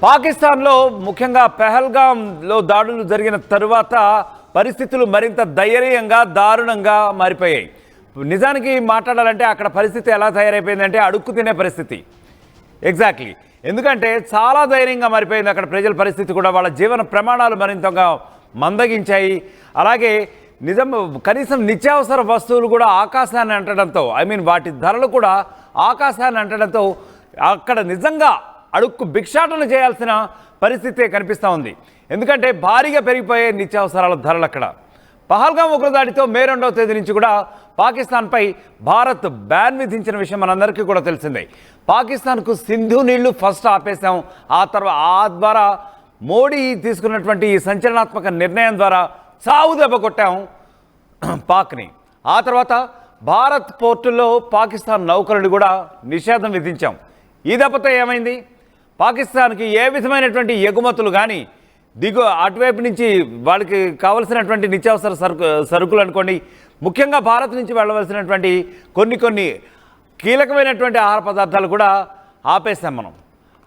పాకిస్తాన్లో ముఖ్యంగా పెహల్గాంలో దాడులు జరిగిన తరువాత పరిస్థితులు మరింత దయనీయంగా దారుణంగా మారిపోయాయి. నిజానికి మాట్లాడాలంటే అక్కడ పరిస్థితి ఎలా తయారైపోయిందంటే అడుక్కు తినే పరిస్థితి. ఎగ్జాక్ట్లీ. ఎందుకంటే చాలా ధైర్యంగా మారిపోయింది అక్కడ ప్రజల పరిస్థితి కూడా. వాళ్ళ జీవన ప్రమాణాలు మరింతగా మందగించాయి. అలాగే కనీసం నిత్యావసర వస్తువులు కూడా ఆకాశాన్ని అంటడంతో, వాటి ధరలు కూడా ఆకాశాన్ని అంటడంతో అక్కడ నిజంగా అడుక్కు భిక్షాటన చేయాల్సిన పరిస్థితే కనిపిస్తూ ఉంది. ఎందుకంటే భారీగా పెరిగిపోయే నిత్యావసరాల ధరలు అక్కడ. పహల్గాం ఉగ్రదాడితో మే 2వ తేదీ నుంచి కూడా పాకిస్తాన్పై భారత్ బ్యాన్ విధించిన విషయం మనందరికీ కూడా తెలిసిందే. పాకిస్తాన్కు సింధు నీళ్లు ఫస్ట్ ఆపేశాం. ఆ ద్వారా మోడీ తీసుకున్నటువంటి ఈ సంచలనాత్మక నిర్ణయం ద్వారా చావు దెబ్బ కొట్టాం పాక్ని. ఆ తర్వాత భారత్ పోర్టుల్లో పాకిస్తాన్ నౌకలను కూడా నిషేధం విధించాం. ఈ దెబ్బతో ఏమైంది? పాకిస్తాన్కి ఏ విధమైనటువంటి ఎగుమతులు కానీ అటువైపు నుంచి వాళ్ళకి కావలసినటువంటి నిత్యావసర సరుకులు అనుకోండి, ముఖ్యంగా భారత్ నుంచి వెళ్ళవలసినటువంటి కొన్ని కీలకమైనటువంటి ఆహార పదార్థాలు కూడా ఆపేస్తాం మనం.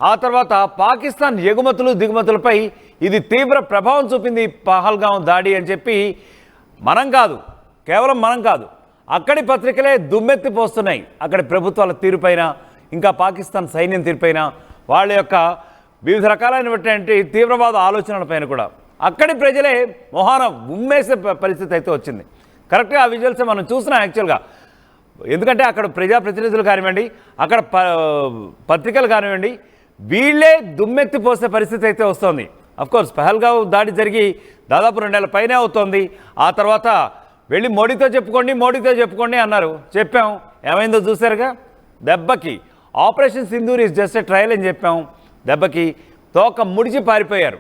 ఆ తర్వాత పాకిస్తాన్ ఎగుమతులు దిగుమతులపై ఇది తీవ్ర ప్రభావం చూపింది పహల్గాం దాడి అని చెప్పి కేవలం మనం కాదు, అక్కడి పత్రికలే దుమ్మెత్తిపోస్తున్నాయి. అక్కడి ప్రభుత్వాల తీరుపైన, ఇంకా పాకిస్తాన్ సైన్యం తీరుపైన, వాళ్ళ యొక్క వివిధ రకాలైనటువంటి తీవ్రవాద ఆలోచనలపైన కూడా అక్కడి ప్రజలే మొహాన ఉమ్మేసే పరిస్థితి అయితే వచ్చింది. కరెక్ట్గా ఆ విజువల్స్ మనం చూసినాం యాక్చువల్గా. ఎందుకంటే అక్కడ ప్రజాప్రతినిధులు కానివ్వండి, అక్కడ పత్రికలు కానివ్వండి, వీళ్ళే దుమ్మెత్తిపోసే పరిస్థితి అయితే వస్తుంది. అఫ్కోర్స్ పహల్గాం దాడి జరిగి దాదాపు 2 నెలల పైనే అవుతోంది. ఆ తర్వాత వెళ్ళి మోడీతో చెప్పుకోండి అన్నారు. చెప్పాం, ఏమైందో చూశారుగా. దెబ్బకి operation Sindoor is just a trial అని చెప్పాం. దెబ్బకి తోక ముడిచి పారిపోయారు.